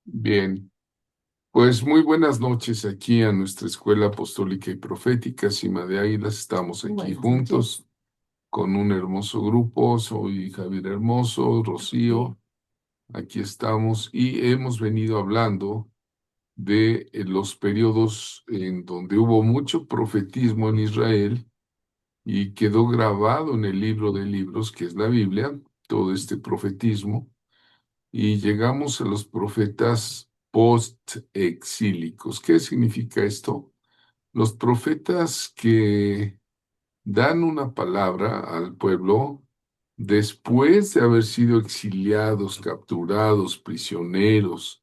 Bien, pues muy buenas noches aquí a nuestra Escuela Apostólica y Profética, Cima de Águilas. Estamos aquí Buenas noches. juntos con un hermoso grupo. Soy Javier Hermoso, Rocío, aquí estamos y hemos venido hablando de los periodos en donde hubo mucho profetismo en Israel y quedó grabado en el libro de libros, que es la Biblia, todo este profetismo. Y llegamos a los profetas post-exílicos. ¿Qué significa esto? Los profetas que dan una palabra al pueblo después de haber sido exiliados, capturados, prisioneros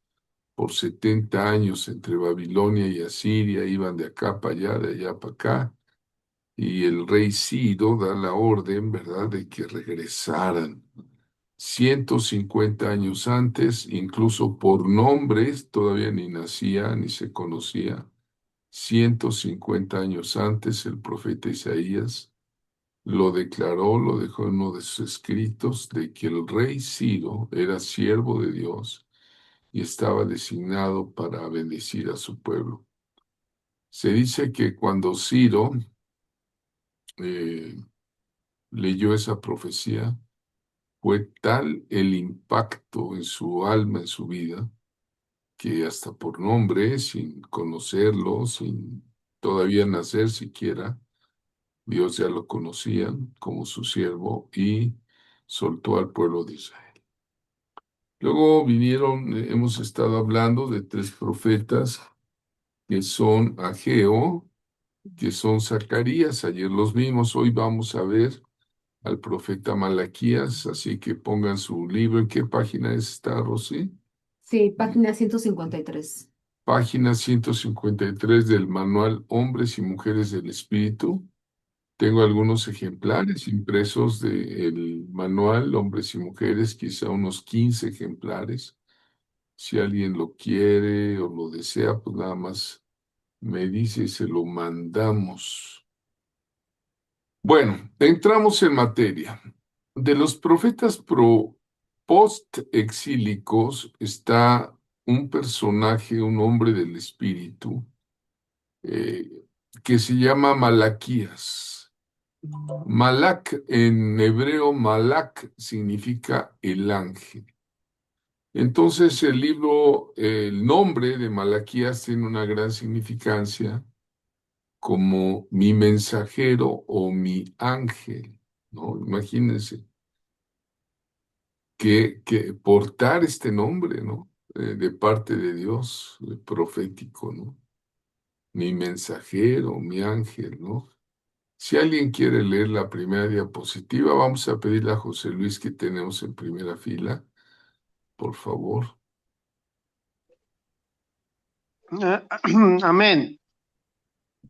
por 70 años entre Babilonia y Asiria, iban de acá para allá, de allá para acá, y el rey Ciro da la orden, ¿verdad?, de que regresaran 150 años antes, incluso por nombres, todavía ni nacía ni se conocía. 150 años antes, el profeta Isaías lo declaró, lo dejó en uno de sus escritos, de que el rey Ciro era siervo de Dios y estaba designado para bendecir a su pueblo. Se dice que cuando Ciro eh, leyó esa profecía, fue tal el impacto en su alma, en su vida, que hasta por nombre, sin conocerlo, sin todavía nacer siquiera, Dios ya lo conocía como su siervo y soltó al pueblo de Israel. Luego vinieron, hemos estado hablando de tres profetas que son Ageo, que son Zacarías, ayer los vimos, hoy vamos a ver al profeta Malaquías, así que pongan su libro. ¿En qué página está, Rosy? Sí, página 153. Página 153 del manual Hombres y Mujeres del Espíritu. Tengo algunos ejemplares impresos del manual Hombres y Mujeres, quizá unos 15 ejemplares. Si alguien lo quiere o lo desea, pues nada más me dice y se lo mandamos. Bueno, entramos en materia. De los profetas post-exílicos está un personaje, un hombre del espíritu, eh, que se llama Malaquías. Malak en hebreo, Malak significa el ángel. Entonces el libro, el nombre de Malaquías tiene una gran significancia como mi mensajero o mi ángel, ¿no? Imagínense que portar este nombre, ¿no? De parte de Dios, profético, ¿no? Mi mensajero, mi ángel, ¿no? Si alguien quiere leer la primera diapositiva, vamos a pedirle a José Luis que tenemos en primera fila, por favor. Amén.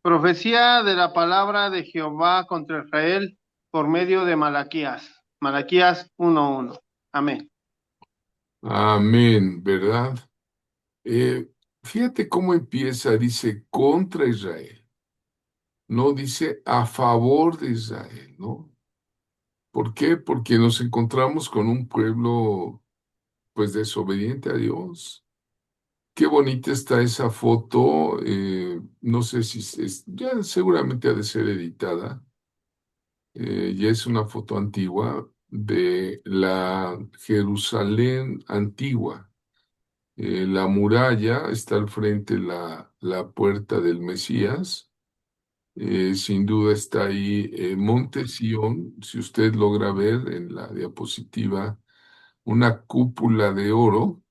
Profecía de la palabra de Jehová contra Israel por medio de Malaquías. Malaquías 1:1. Amén. Amén, ¿verdad? Eh, Fíjate cómo empieza, dice contra Israel, no dice a favor de Israel, ¿no? ¿Por qué? Porque nos encontramos con un pueblo, pues, desobediente a Dios. Qué bonita está esa foto. No sé si ya seguramente ha de ser editada. Ya es una foto antigua de la Jerusalén antigua. La muralla está al frente, la puerta del Mesías. Sin duda está ahí Monte Sión. Si usted logra ver en la diapositiva una cúpula de oro,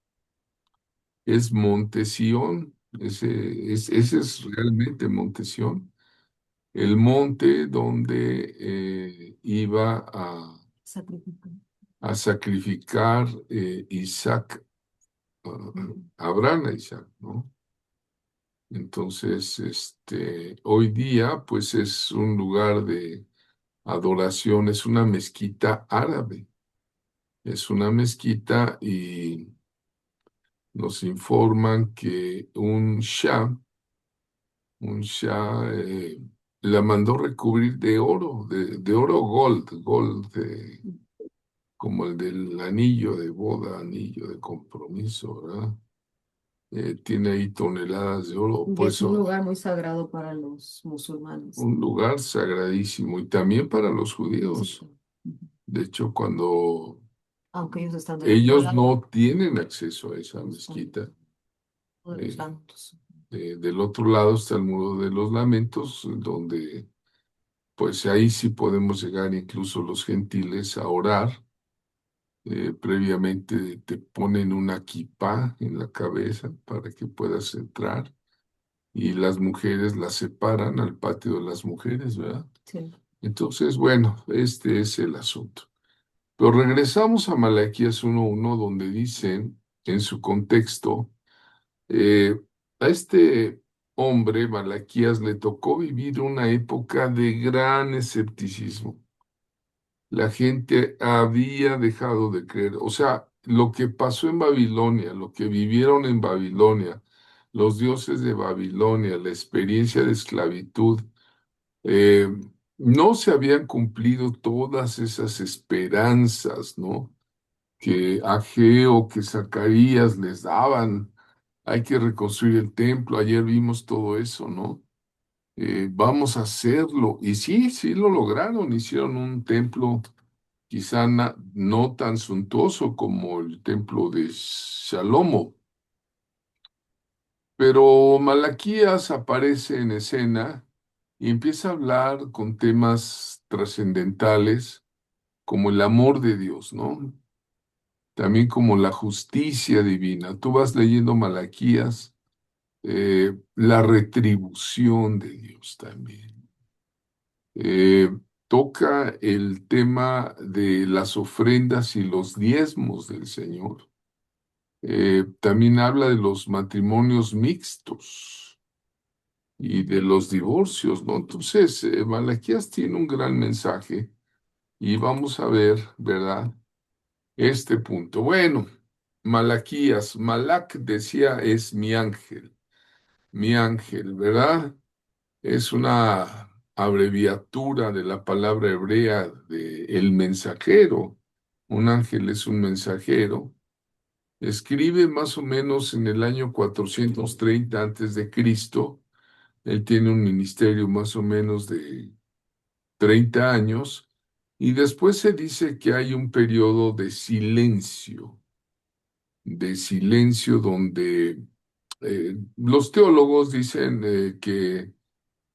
es Monte Sión. Ese es realmente Monte Sión, el monte donde iba Sacrificio. a sacrificar Isaac, Abraham a Isaac, ¿no? Entonces, hoy día, pues es un lugar de adoración, es una mezquita árabe, es una mezquita y nos informan que un shah la mandó recubrir de oro, de oro gold como el del anillo de boda, anillo de compromiso, ¿verdad? Tiene ahí toneladas de oro, Y por es un eso lugar muy sagrado para los musulmanes. un lugar sagradísimo y también para los Sí, judíos. claro. Ujú. De hecho, cuando Aunque ellos están del otro ellos lado, no tienen acceso a esa están mezquita, de los eh, santos. del otro lado está el Muro de los Lamentos, donde pues ahí sí podemos llegar incluso los gentiles a orar. Previamente te ponen una kipá en la cabeza para que puedas entrar y las mujeres las separan al patio de las mujeres, ¿verdad? Sí. Entonces, bueno, este es el asunto. Pero regresamos a Malaquías 1:1, donde dicen en su contexto, eh, a este hombre, Malaquías, le tocó vivir una época de gran escepticismo. La gente había dejado de creer. O sea, lo que pasó en Babilonia, lo que vivieron en Babilonia, los dioses de Babilonia, la experiencia de esclavitud, eh, no se habían cumplido todas esas esperanzas, ¿no? Que Ageo, que Zacarías les daban. Hay que reconstruir el templo. Ayer vimos todo eso, ¿no? Vamos a hacerlo. Y sí, sí lo lograron. Hicieron un templo quizá no tan suntuoso como el templo de Shalomo, pero Malaquías aparece en escena y empieza a hablar con temas trascendentales como el amor de Dios, ¿no? También como la justicia divina. Tú vas leyendo Malaquías, la retribución de Dios también. Eh, Toca el tema de las ofrendas y los diezmos del Señor. También habla de los matrimonios mixtos y de los divorcios, ¿no? Entonces, Malaquías tiene un gran mensaje y vamos a ver, ¿verdad? Este punto. Bueno, Malaquías, Malak decía es mi ángel, ¿verdad? Es una abreviatura de la palabra hebrea de el mensajero. Un ángel es un mensajero. Escribe más o menos en el año 430 antes de Cristo. Él tiene un ministerio más o menos de 30 años y después se dice que hay un periodo de silencio donde los teólogos dicen que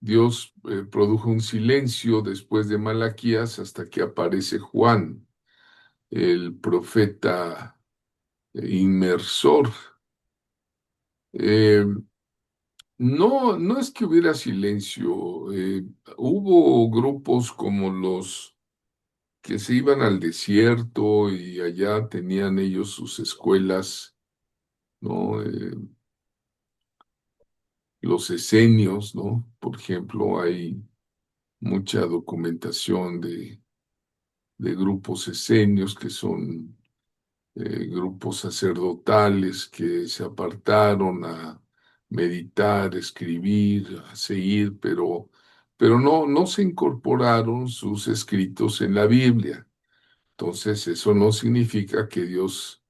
Dios produjo un silencio después de Malaquías hasta que aparece Juan, el profeta inmersor. Eh, No, no es que hubiera silencio. Hubo grupos como los que se iban al desierto y allá tenían ellos sus escuelas, ¿no? Los esenios, ¿no? Por ejemplo, hay mucha documentación de grupos esenios que son grupos sacerdotales que se apartaron a meditar, escribir, a seguir, pero no se incorporaron sus escritos en la Biblia. Entonces, eso no significa que Dios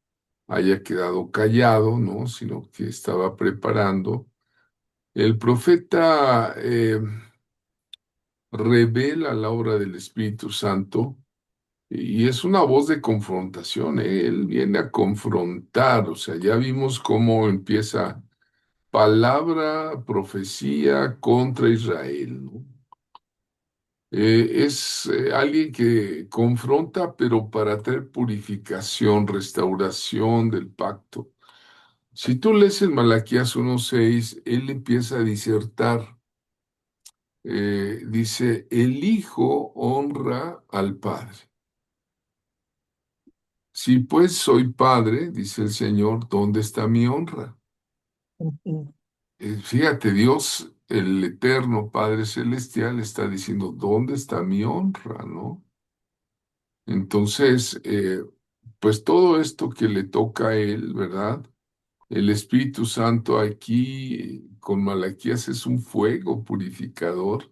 haya quedado callado, ¿no? Sino que estaba preparando. El profeta revela la obra del Espíritu Santo. Y es una voz de confrontación, ¿eh? Él viene a confrontar, o sea, ya vimos cómo empieza palabra, profecía contra Israel, ¿no? Es alguien que confronta, pero para traer purificación, restauración del pacto. Si tú lees en Malaquías 1:6, él empieza a disertar. Dice, el Hijo honra al Padre. Si pues soy padre, dice el Señor, ¿dónde está mi honra? Ujú. Fíjate, Dios, el eterno Padre Celestial, está diciendo, ¿dónde está mi honra? ¿No? Entonces, pues todo esto que le toca a él, ¿verdad? El Espíritu Santo aquí con Malaquías es un fuego purificador,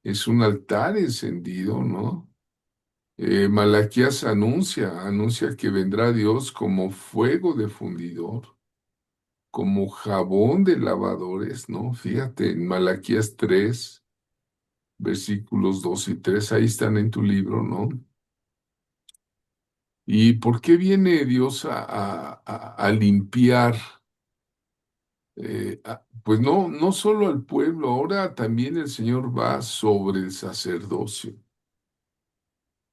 es un altar encendido, ¿no? Malaquías anuncia que vendrá Dios como fuego de fundidor, como jabón de lavadores, ¿no? Fíjate, en Malaquías 3, versículos 2 y 3, ahí están en tu libro, ¿no? ¿Y por qué viene Dios a limpiar? Pues no, no solo al pueblo, ahora también el Señor va sobre el sacerdocio,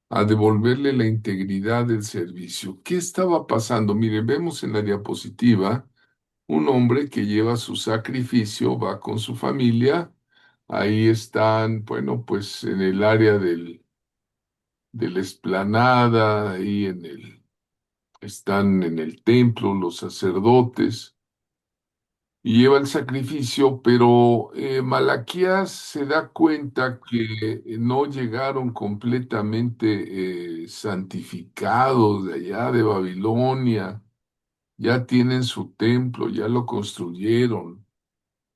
a devolverle la integridad del servicio. ¿Qué estaba pasando? Miren, vemos en la diapositiva un hombre que lleva su sacrificio, va con su familia, ahí están, bueno, pues en el área de la explanada, ahí están en el templo los sacerdotes y lleva el sacrificio, pero Malaquías se da cuenta que no llegaron completamente santificados de allá de Babilonia, ya tienen su templo, ya lo construyeron.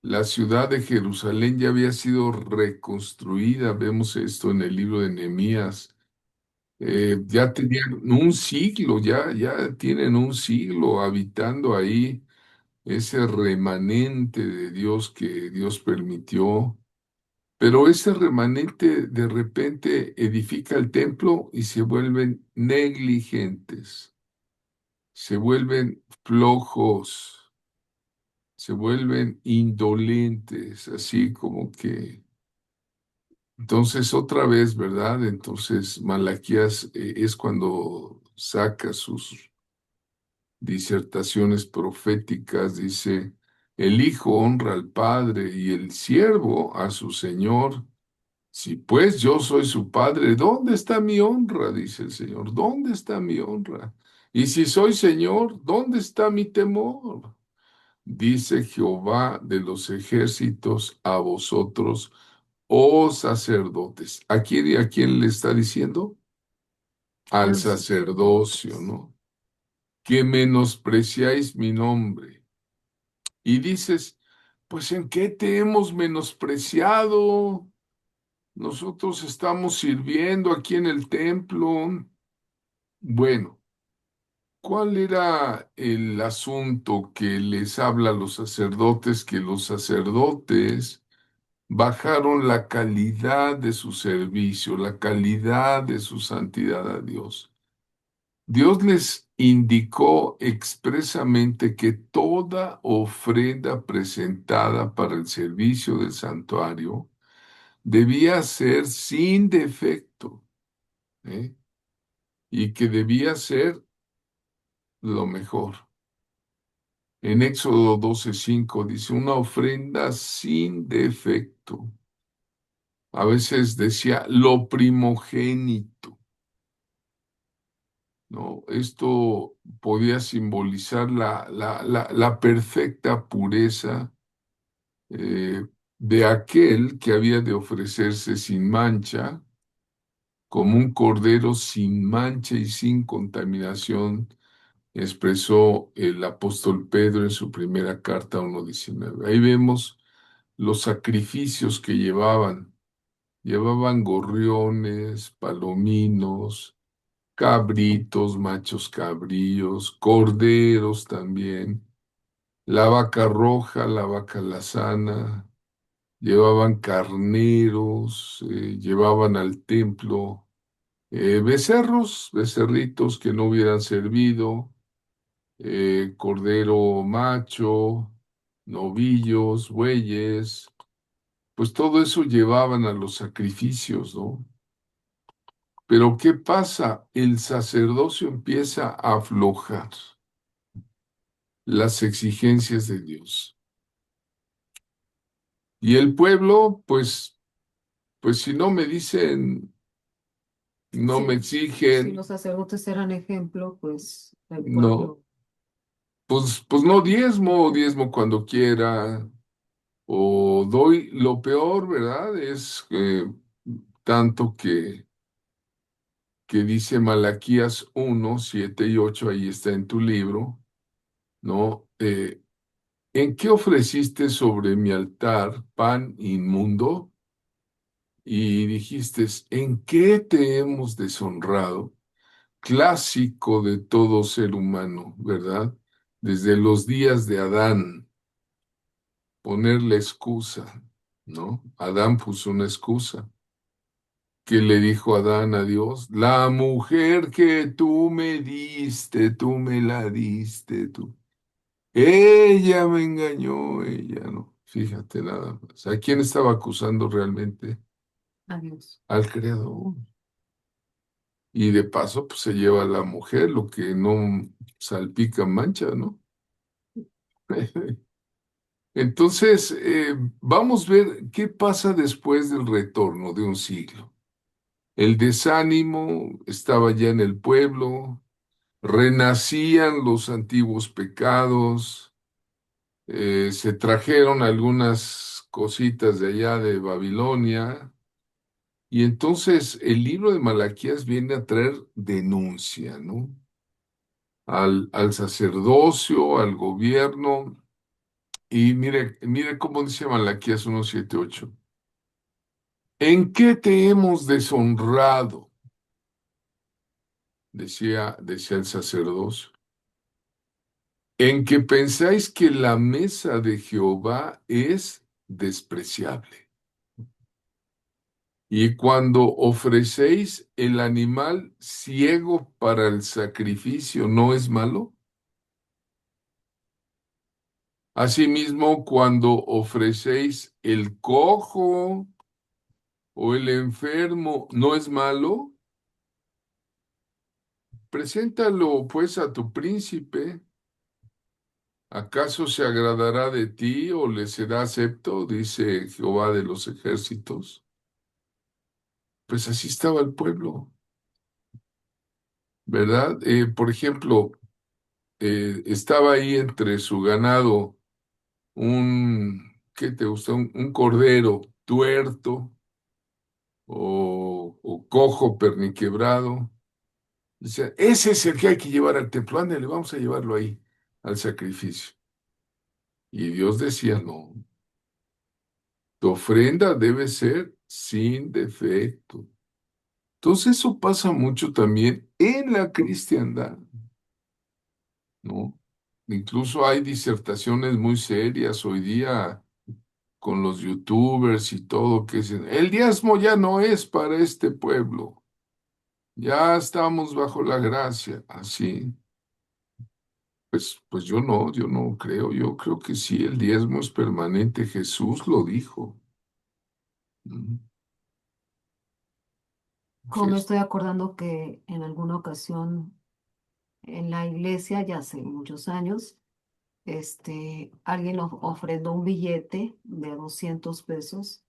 La ciudad de Jerusalén ya había sido reconstruida, vemos esto en el libro de Nehemías. Ya tenían un siglo, ya tienen un siglo habitando ahí ese remanente de Dios que Dios permitió, pero ese remanente de repente edifica el templo y se vuelven negligentes, se vuelven flojos, se vuelven indolentes, así como que... Entonces, otra vez, ¿verdad? Entonces, Malaquías es cuando saca sus disertaciones proféticas, dice, el hijo honra al padre y el siervo a su señor. Si pues yo soy su padre, ¿dónde está mi honra? Dice el Señor, ¿dónde está mi honra? Y si soy señor, ¿dónde está mi temor? Dice Jehová de los ejércitos a vosotros, oh sacerdotes. ¿A quién le está diciendo? A Al los sacerdocio, sacerdotes. ¿no? Que menospreciáis mi nombre. Y dices, pues ¿en qué te hemos menospreciado? Nosotros estamos sirviendo aquí en el templo. Bueno, ¿cuál era el asunto que les habla a los sacerdotes? Que los sacerdotes bajaron la calidad de su servicio, la calidad de su santidad a Dios. Dios les indicó expresamente que toda ofrenda presentada para el servicio del santuario debía ser sin defecto, ¿eh? Y que debía ser lo mejor. En Éxodo 12:5 dice, una ofrenda sin defecto. A veces decía lo primogénito, ¿no? Esto podía simbolizar la perfecta pureza eh, de aquel que había de ofrecerse sin mancha, como un cordero sin mancha y sin contaminación, expresó el apóstol Pedro en su primera carta 1:19. Ahí vemos los sacrificios que llevaban. Llevaban gorriones, palominos, cabritos, machos cabríos, corderos también, la vaca roja, la vaca lazana, llevaban carneros, llevaban al templo becerros, becerritos que no hubieran servido, cordero macho, novillos, bueyes, pues todo eso llevaban a los sacrificios, ¿no? Pero ¿qué pasa? El sacerdocio empieza a aflojar las exigencias de Dios. Y el pueblo, pues si no me dicen, no me Si exigen, los sacerdotes eran ejemplo, pues el no, pueblo. pues no diezmo, diezmo cuando quiera, o doy, lo peor, ¿verdad? Es tanto que dice Malaquías 1:7 y 8 ahí está en tu libro, ¿no? ¿En qué ofreciste sobre mi altar pan inmundo? y dijiste, ¿en qué te hemos deshonrado? Clásico de todo ser humano, ¿verdad? Desde los días de Adán, poner la excusa, ¿no? Adán puso una excusa. ¿Qué le dijo Adán a Dios? La mujer que tú me diste, tú me la diste, tú. Ella me engañó, ella no. Fíjate nada más. ¿A quién estaba acusando realmente? Adiós. Al Creador. Y de paso, pues se lleva a la mujer, lo que no salpica mancha, ¿no? Entonces, vamos a ver qué pasa después del retorno de un siglo. El desánimo estaba ya en el pueblo, renacían los antiguos pecados, se trajeron algunas cositas de allá de Babilonia, y entonces el libro de Malaquías viene a traer denuncia, ¿no? Al sacerdocio, al gobierno, y mire cómo dice Malaquías 1:7-8. ¿En qué te hemos deshonrado? Decía el sacerdocio. En que pensáis que la mesa de Jehová es despreciable. Y cuando ofrecéis el animal ciego para el sacrificio, ¿no es malo? Asimismo, cuando ofrecéis el cojo o el enfermo, ¿no es malo? Preséntalo pues a tu príncipe. ¿Acaso se agradará de ti o le será acepto? Dice Jehová de los ejércitos. Pues así estaba el pueblo, ¿verdad? Por ejemplo, estaba ahí entre su ganado ¿qué te gusta? Un cordero tuerto o cojo perniquebrado. Dice, ese es el que hay que llevar al templo, ándale, vamos a llevarlo ahí, al sacrificio. Y Dios decía, no, tu ofrenda debe ser sin defecto. Entonces eso pasa mucho también en la cristiandad, ¿no? Incluso hay disertaciones muy serias hoy día con los youtubers y todo que dicen, el diezmo ya no es para este pueblo, ya estamos bajo la gracia, así. Pues yo no creo, yo creo que sí, el diezmo es permanente, Jesús lo dijo. Mm. Como me Jes- estoy acordando que en alguna ocasión en la iglesia, ya hace muchos años, alguien ofrendó un billete de 200 pesos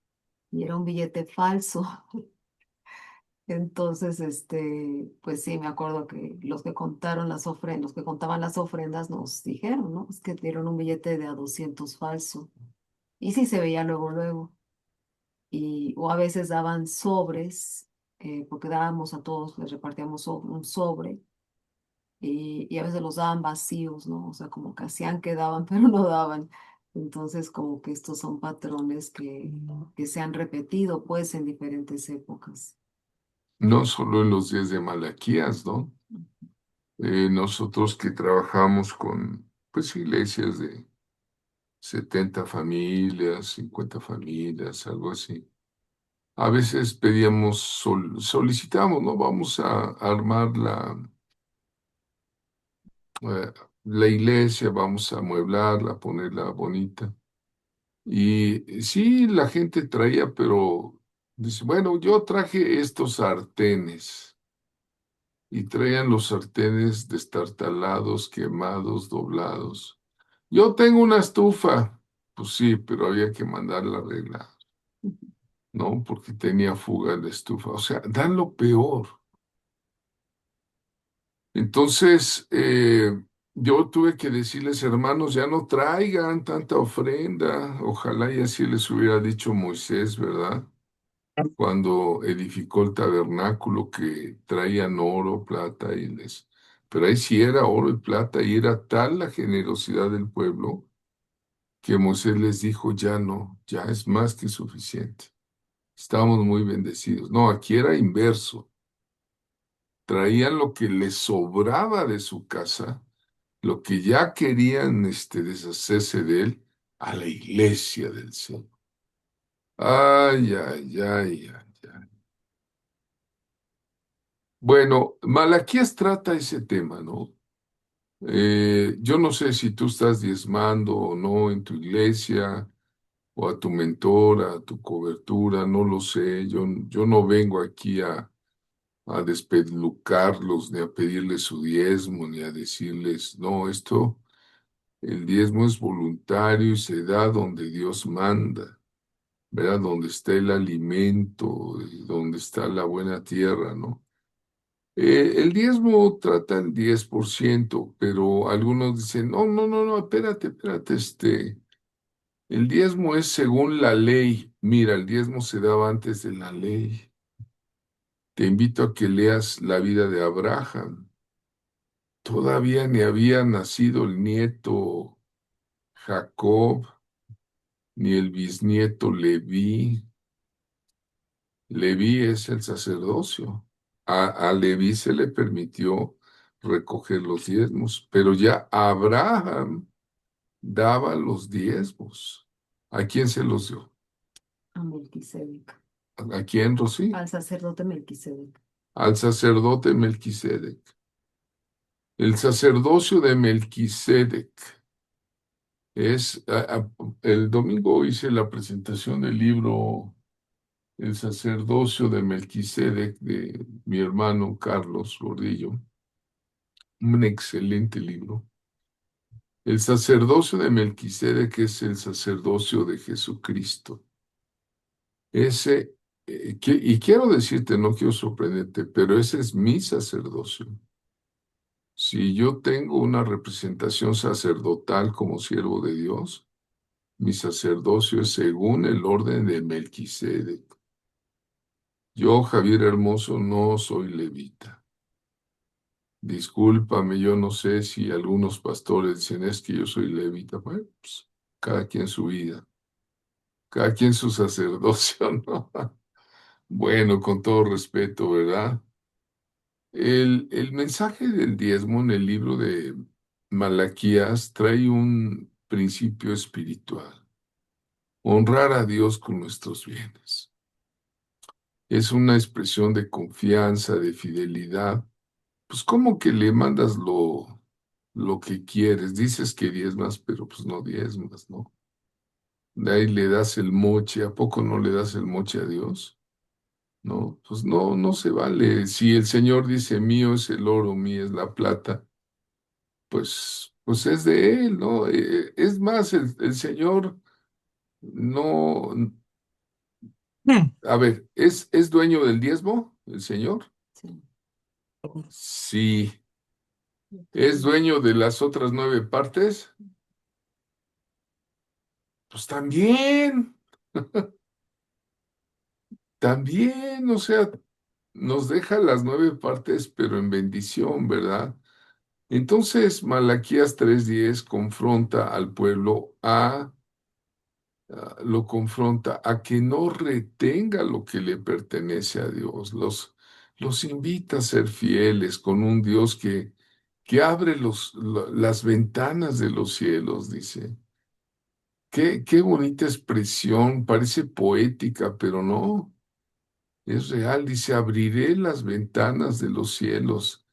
y era un billete falso. Entonces, pues sí, me acuerdo que los que contaron las ofrendas, los que contaban las ofrendas nos dijeron, ¿no? Es que dieron un billete de a 200 falso. Y sí se veía luego, luego. O a veces daban sobres, porque dábamos a todos, les repartíamos un sobre, y a veces los daban vacíos, ¿no? O sea, como que hacían que daban, pero no daban. Entonces, como que estos son patrones que se han repetido, pues, en diferentes épocas. No solo en los días de Malaquías, ¿no? Nosotros que trabajamos con, pues, iglesias de 70 familias, 50 familias, algo así. A veces pedíamos, solicitamos, ¿no? Vamos a armar la iglesia, vamos a amueblarla, ponerla bonita. Y sí, la gente traía, pero dice, bueno, yo traje estos sartenes. Y traían los sartenes destartalados, quemados, doblados. Yo tengo una estufa. Pues sí, pero había que mandarla a arreglar, ¿no? Porque tenía fuga la estufa. O sea, dan lo peor. Entonces, yo tuve que decirles, hermanos, ya no traigan tanta ofrenda. Ojalá y así les hubiera dicho Moisés, ¿verdad? Cuando edificó el tabernáculo que traían oro, plata Pero ahí sí era oro y plata y era tal la generosidad del pueblo que Moisés les dijo, ya no, ya es más que suficiente. Estábamos muy bendecidos. No, aquí era inverso. Traían lo que les sobraba de su casa, lo que ya querían deshacerse de él, a la iglesia del Señor. Ay, ay, ay, ay, ay. Bueno, Malaquías trata ese tema, ¿no? Yo no sé si tú estás diezmando o no en tu iglesia, o a tu mentor, a tu cobertura, no lo sé. Yo no vengo aquí a despelucarlos, ni a pedirles su diezmo, ni a decirles, no, el diezmo es voluntario y se da donde Dios manda, ¿verdad? Donde está el alimento, donde está la buena tierra, ¿no? El diezmo trata el 10%, pero algunos dicen, no, no, no, no, espérate, espérate, el diezmo es según la ley. Mira, el diezmo se daba antes de la ley. Te invito a que leas la vida de Abraham. Todavía ni había nacido el nieto Jacob, ni el bisnieto Leví. Leví es el sacerdocio. A Leví se le permitió recoger los diezmos, pero ya Abraham daba los diezmos. ¿A quién se los dio? A Melquisedec, ¿A quién, Rosy? al sacerdote Melquisedec. Al sacerdote Melquisedec. El sacerdocio de Melquisedec el domingo hice la presentación del libro El sacerdocio de Melquisedec de mi hermano Carlos Gordillo, un excelente libro. El sacerdocio de Melquisedec es el sacerdocio de Jesucristo. Ese, y quiero decirte, no quiero sorprenderte, pero ese es mi sacerdocio. Si yo tengo una representación sacerdotal como siervo de Dios, mi sacerdocio es según el orden de Melquisedec. Yo, Javier Hermoso, no soy levita. Discúlpame, yo no sé si algunos pastores dicen es que yo soy levita. Bueno, pues, cada quien su vida, cada quien su sacerdocio, ¿no? Bueno, con todo respeto, ¿verdad? El mensaje del diezmo en el libro de Malaquías trae un principio espiritual, honrar a Dios con nuestros bienes. Es una expresión de confianza, de fidelidad. Pues, ¿cómo que le mandas lo que quieres? Dices que diezmas, pero pues no diezmas, ¿no? De ahí le das el moche. ¿A poco no le das el moche a Dios? No, pues no, no se vale. Si el Señor dice mío es el oro, mío es la plata, pues es de Él, ¿no? Es más, el Señor no, a ver, ¿es dueño del diezmo, el Señor? Sí. Sí. ¿Es dueño de las otras 9 partes? Pues también, también, o sea, nos deja las 9 partes, pero en bendición, ¿verdad? Entonces, Malaquías 3:10 confronta al pueblo lo confronta a que no retenga lo que le pertenece a Dios. Los invita a ser fieles con un Dios que abre las ventanas de los cielos, dice. Qué bonita expresión, parece poética, pero no, es real. Dice, abriré las ventanas de los cielos.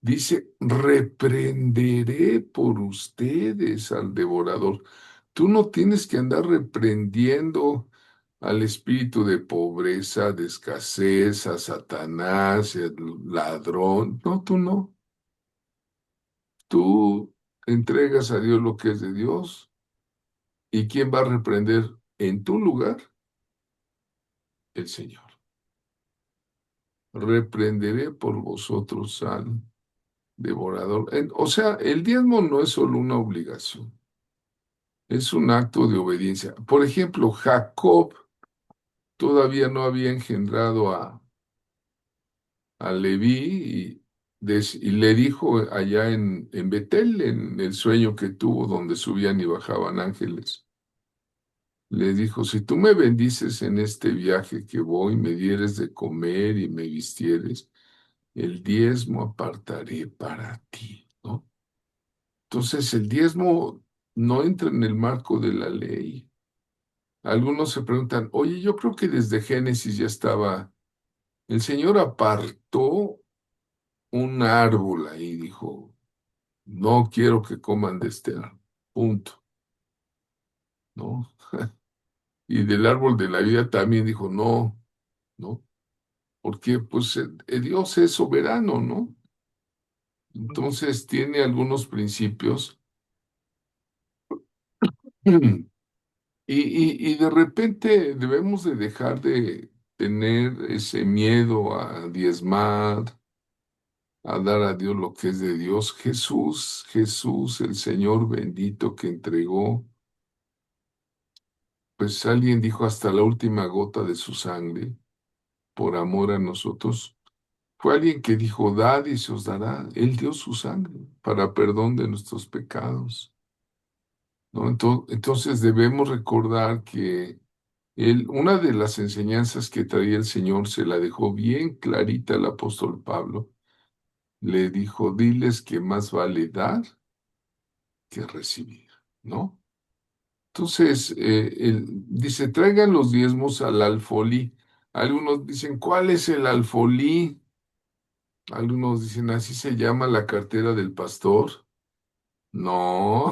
Dice, reprenderé por ustedes al devorador. Tú no tienes que andar reprendiendo al espíritu de pobreza, de escasez, a Satanás, al ladrón. No, tú no. Tú entregas a Dios lo que es de Dios. ¿Y quién va a reprender en tu lugar? El Señor. Reprenderé por vosotros al devorador. O sea, el diezmo no es solo una obligación, es un acto de obediencia. Por ejemplo, Jacob todavía no había engendrado a Leví y le dijo allá en Betel, en el sueño que tuvo, donde subían y bajaban ángeles. Le dijo, si tú me bendices en este viaje que voy, me dieres de comer y me vistieres, el diezmo apartaré para ti, ¿no? Entonces el diezmo no entra en el marco de la ley. Algunos se preguntan, oye, yo creo que desde Génesis ya estaba, el Señor apartó un árbol ahí, dijo, no quiero que coman de este árbol, punto, ¿no? Y del árbol de la vida también dijo, no, ¿no? Porque pues Dios es soberano, ¿no? Entonces tiene algunos principios y de repente debemos de dejar de tener ese miedo a diezmar, a dar a Dios lo que es de Dios. Jesús, Jesús, el Señor bendito que entregó, pues alguien dijo hasta la última gota de su sangre por amor a nosotros. Fue alguien que dijo, dad y se os dará. Él dio su sangre para perdón de nuestros pecados, ¿no? Entonces debemos recordar que una de las enseñanzas que traía el Señor se la dejó bien clarita al apóstol Pablo. Le dijo, diles que más vale dar que recibir, ¿no? Entonces, dice, traigan los diezmos al alfolí. Algunos dicen, ¿cuál es el alfolí? Algunos dicen, así se llama la cartera del pastor. No,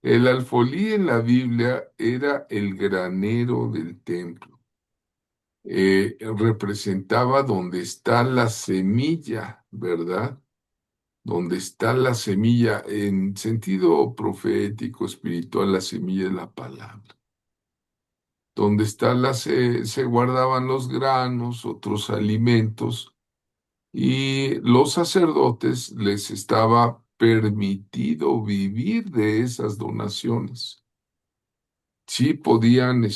el alfolí en la Biblia era el granero del templo. Representaba donde está la semilla, ¿verdad? Donde está la semilla en sentido profético, espiritual, la semilla de la palabra. Donde está se guardaban los granos, otros alimentos, y los sacerdotes les estaba permitido vivir de esas donaciones. Sí podían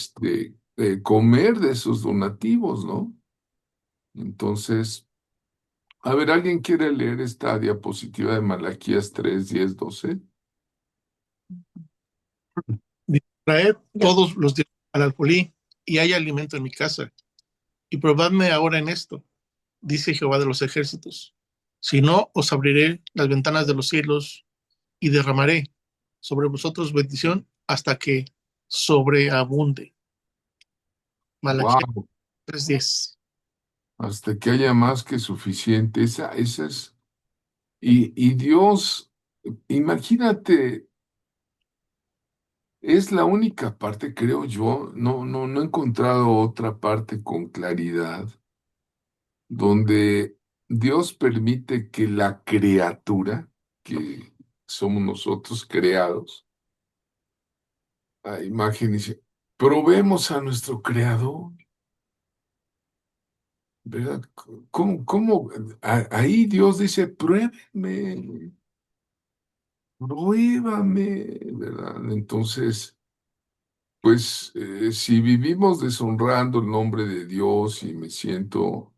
comer de esos donativos, ¿no? Entonces, a ver, ¿alguien quiere leer esta diapositiva de Malaquías 3, 10, 12? Dice, traed Yo. todos los días al alfolí y hay alimento en mi casa. Y probadme ahora en esto, dice Jehová de los ejércitos. Si no, os abriré las ventanas de los cielos y derramaré sobre vosotros bendición hasta que sobreabunde. Malaquías Wow, 3:10. hasta que haya más que suficiente. Esa es. Y Dios, imagínate, es la única parte, creo yo, no he encontrado otra parte con claridad, donde Dios permite que la criatura, que somos nosotros creados, a imagen dice, probemos a nuestro creador, ¿verdad? ¿Cómo? Ahí Dios dice, pruébenme, pruébame, ¿verdad? Entonces, pues si vivimos deshonrando el nombre de Dios y me siento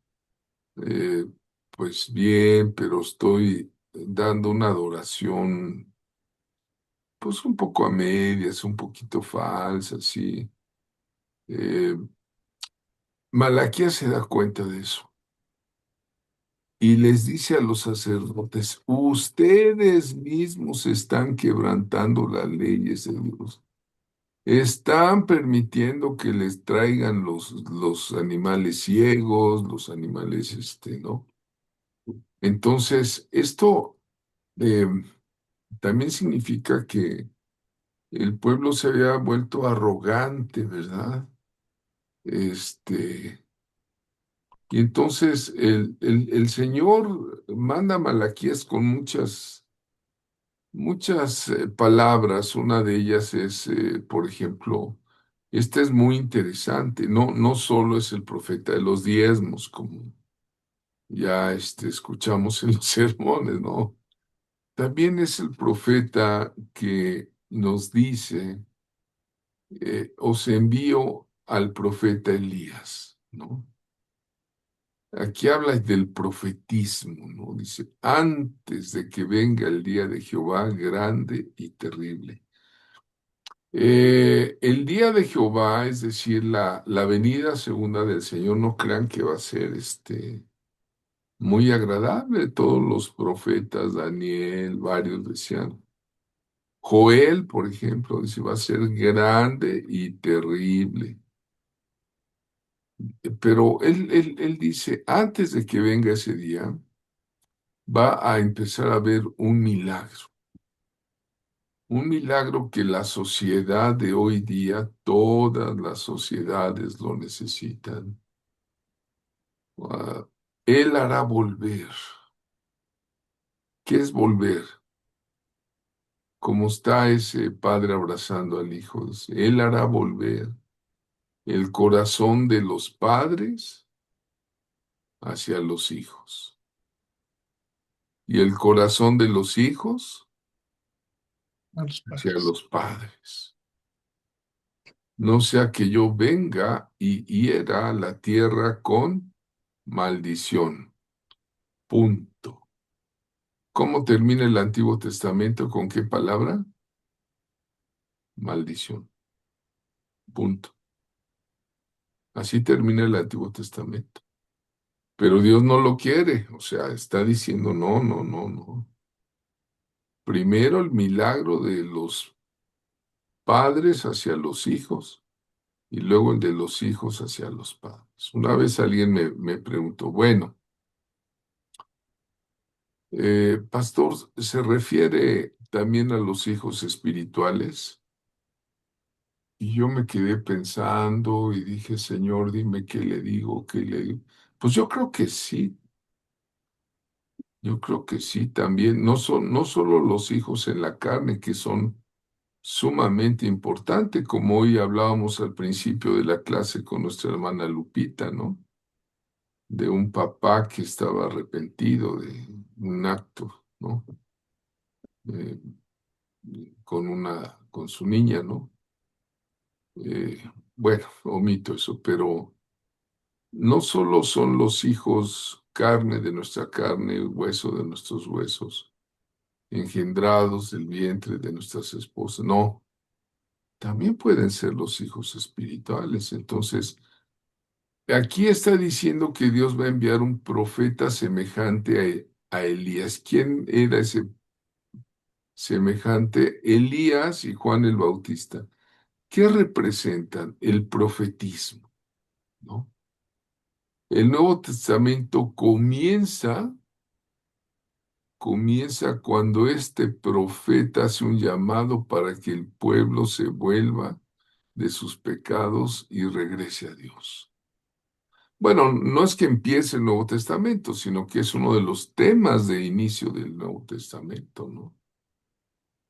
eh, pues bien, pero estoy dando una adoración pues un poco a medias, un poquito falsa, sí. Eh, Malaquías se da cuenta de eso y les dice a los sacerdotes, ustedes mismos están quebrantando las leyes de Dios. Están permitiendo que les traigan los animales ciegos, los animales, ¿no? Entonces, esto eh, también significa que el pueblo se había vuelto arrogante, ¿verdad? Este, y entonces el Señor manda a Malaquías con muchas palabras. Una de ellas es, por ejemplo, esta es muy interesante. No solo es el profeta de los diezmos, como ya escuchamos en los sermones, ¿no? También es el profeta que nos dice, os envío al profeta Elías, ¿no? Aquí habla del profetismo, ¿no? Dice, antes de que venga el día de Jehová grande y terrible. El día de Jehová, es decir, la venida segunda del Señor, no crean que va a ser muy agradable. Todos los profetas, Daniel, varios decían. Joel, por ejemplo, dice, va a ser grande y terrible. Pero él dice, antes de que venga ese día, va a empezar a haber un milagro que la sociedad de hoy día, todas las sociedades lo necesitan. Ah, Él hará volver. ¿Qué es volver? Como está ese padre abrazando al hijo, dice, Él hará volver el corazón de los padres hacia los hijos y el corazón de los hijos A los hacia padres. los padres. No sea que yo venga y hiera la tierra con maldición. Punto. ¿Cómo termina el Antiguo Testamento? ¿Con qué palabra? Maldición. Punto. Así termina el Antiguo Testamento. Pero Dios no lo quiere. O sea, está diciendo no, no, no, no. Primero el milagro de los padres hacia los hijos y luego el de los hijos hacia los padres. Una vez alguien me preguntó, bueno, pastor, ¿se refiere también a los hijos espirituales? Y yo me quedé pensando y dije, Señor, dime qué le digo, qué le digo. Pues yo creo que sí también. No solo los hijos en la carne, que son sumamente importantes, como hoy hablábamos al principio de la clase con nuestra hermana Lupita, ¿no? De un papá que estaba arrepentido de un acto, ¿no? Eh, con su niña, ¿no? Eh, bueno, omito eso, pero no solo son los hijos carne de nuestra carne, hueso de nuestros huesos, engendrados del vientre de nuestras esposas, no, también pueden ser los hijos espirituales. Entonces, aquí está diciendo que Dios va a enviar un profeta semejante a Elías. ¿Quién era ese semejante? Elías y Juan el Bautista. ¿Qué representan? El profetismo, ¿no? El Nuevo Testamento comienza cuando este profeta hace un llamado para que el pueblo se vuelva de sus pecados y regrese a Dios. Bueno, no es que empiece el Nuevo Testamento, sino que es uno de los temas de inicio del Nuevo Testamento, ¿no?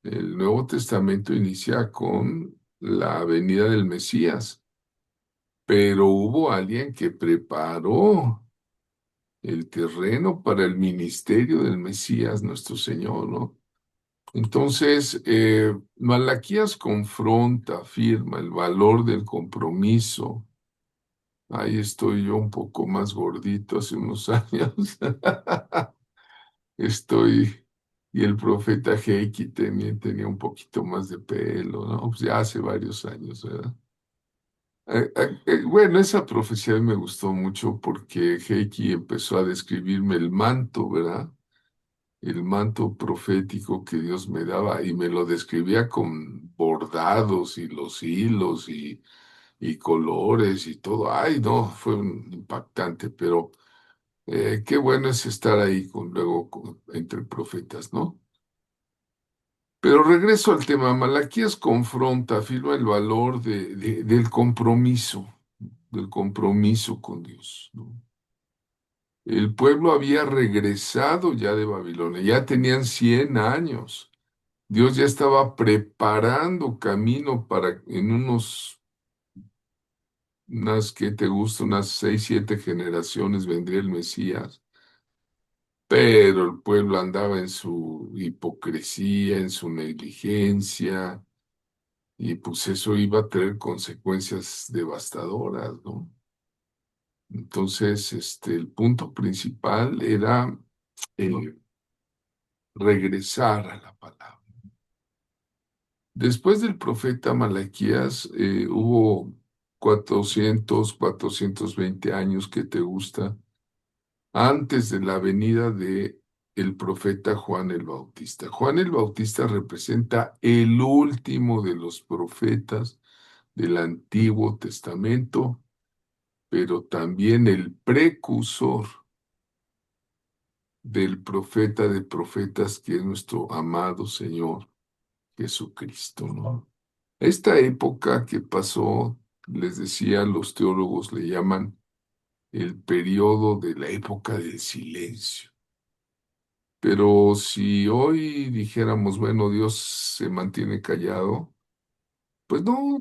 El Nuevo Testamento inicia con la venida del Mesías, pero hubo alguien que preparó el terreno para el ministerio del Mesías, nuestro Señor, ¿no? Entonces, Malaquías confronta, afirma el valor del compromiso. Ahí estoy yo un poco más gordito hace unos años. Estoy, y el profeta Heikki también tenía un poquito más de pelo, ¿no? Pues ya hace varios años, ¿verdad? Bueno, esa profecía me gustó mucho porque Heikki empezó a describirme el manto, ¿verdad? El manto profético que Dios me daba y me lo describía con bordados y los hilos y colores y todo. Ay, no, fue impactante, pero qué bueno es estar ahí entre profetas, ¿no? Pero regreso al tema. Malaquías confronta, afirma el valor del compromiso con Dios, ¿no? El pueblo había regresado ya de Babilonia, ya tenían 100 años. Dios ya estaba preparando camino para en que te gusta, unas 6, 7 generaciones vendría el Mesías. Pero el pueblo andaba en su hipocresía, en su negligencia, y pues eso iba a tener consecuencias devastadoras, ¿no? Entonces, el punto principal era eh, regresar a la palabra. Después del profeta Malaquías hubo 420 años que te gusta, antes de la venida de el profeta Juan el Bautista. Juan el Bautista representa el último de los profetas del Antiguo Testamento, pero también el precursor del profeta de profetas, que es nuestro amado Señor Jesucristo, ¿no? Esta época que pasó, les decía, los teólogos le llaman el periodo de la época del silencio. Pero si hoy dijéramos, bueno, Dios se mantiene callado, pues no,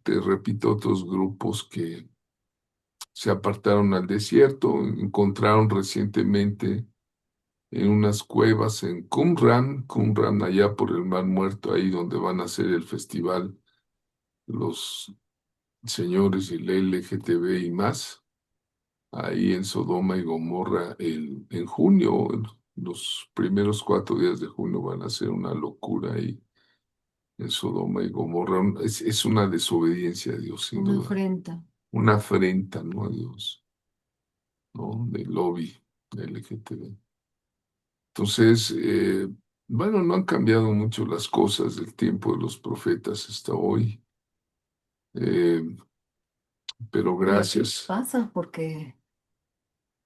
te repito, otros grupos que se apartaron al desierto, encontraron recientemente en unas cuevas en Qumran allá por el Mar Muerto, ahí donde van a hacer el festival los señores del LGTB y más, ahí en Sodoma y Gomorra en junio, los primeros 4 días de junio van a ser una locura ahí en Sodoma y Gomorra. Es una desobediencia a Dios, sin Una duda, afrenta. una afrenta, ¿no? A Dios, ¿no? Del lobby LGTB. Entonces, bueno, no han cambiado mucho las cosas del tiempo de los profetas hasta hoy, eh, pero Y así gracias. pasa porque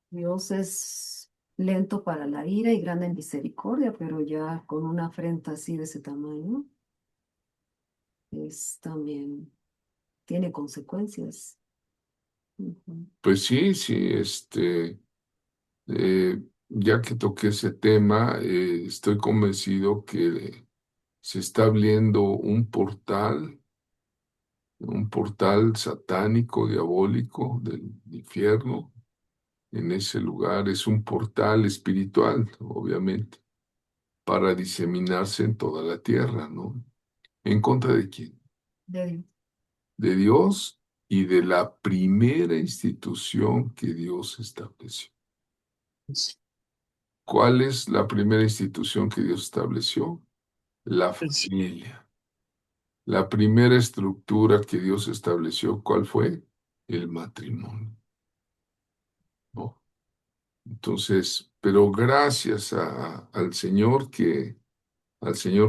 Dios es lento para la ira y grande en misericordia, pero ya con una afrenta así de ese tamaño, es también tiene consecuencias. Ujú. Pues sí, sí, ya que toqué ese tema, estoy convencido que se está abriendo un portal satánico, diabólico del infierno. En ese lugar es un portal espiritual, obviamente, para diseminarse en toda la tierra, ¿no? ¿En contra de quién? De Dios. De Dios y de la primera institución que Dios estableció. ¿Cuál es la primera institución que Dios estableció? La Sí, familia. La primera estructura que Dios estableció, ¿cuál fue? El matrimonio, ¿no? Entonces, pero gracias al Señor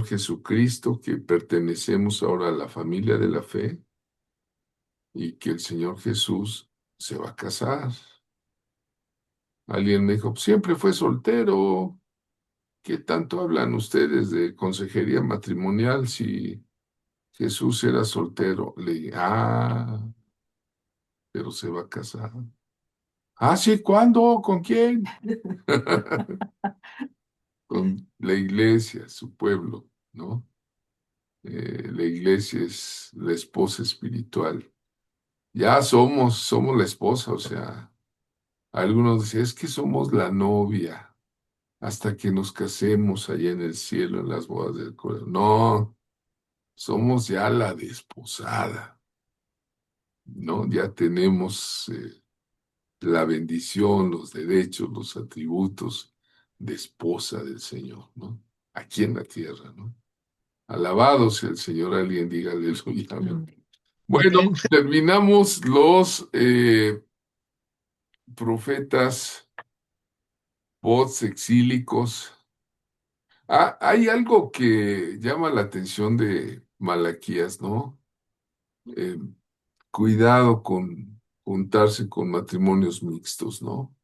Jesucristo, que pertenecemos ahora a la familia de la fe y que el Señor Jesús se va a casar. Alguien me dijo, siempre fue soltero. ¿Qué tanto hablan ustedes de consejería matrimonial si Jesús era soltero? Le dije, pero se va a casar. Ah, sí, ¿cuándo? ¿Con quién? Con la iglesia, su pueblo, ¿no? La iglesia es la esposa espiritual. Ya somos la esposa, o sea, algunos dicen, es que somos la novia hasta que nos casemos allá en el cielo, en las bodas del Cordero. No, somos ya la desposada, ¿no? Ya tenemos la bendición, los derechos, los atributos de esposa del Señor, ¿no? Aquí en la tierra, ¿no? Alabado sea el Señor, alguien diga aleluya. Amén. Amén. Bueno, amén. terminamos los profetas bots exílicos. Hay algo que llama la atención de Malaquías, ¿no? Eh, cuidado con juntarse con matrimonios mixtos, ¿no?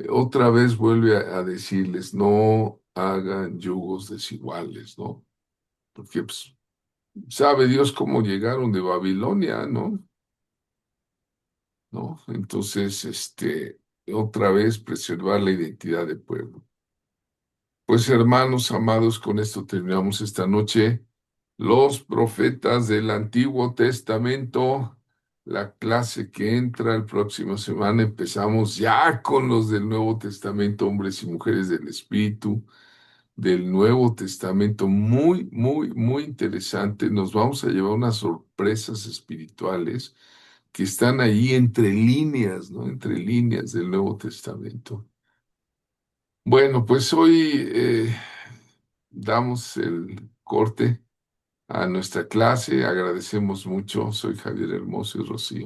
Otra vez vuelve a decirles, no hagan yugos desiguales, ¿no? Porque pues, sabe Dios cómo llegaron de Babilonia, ¿no? ¿No? Entonces, otra vez preservar la identidad del pueblo. Pues hermanos amados, con esto terminamos esta noche. Los profetas del Antiguo Testamento, la clase que entra el próximo semana, empezamos ya con los del Nuevo Testamento, hombres y mujeres del Espíritu, del Nuevo Testamento, muy, muy, muy interesante. Nos vamos a llevar unas sorpresas espirituales que están ahí entre líneas, ¿no? Entre líneas del Nuevo Testamento. Bueno, pues hoy damos el corte a nuestra clase. Agradecemos mucho. Soy Javier Hermoso y Rocío.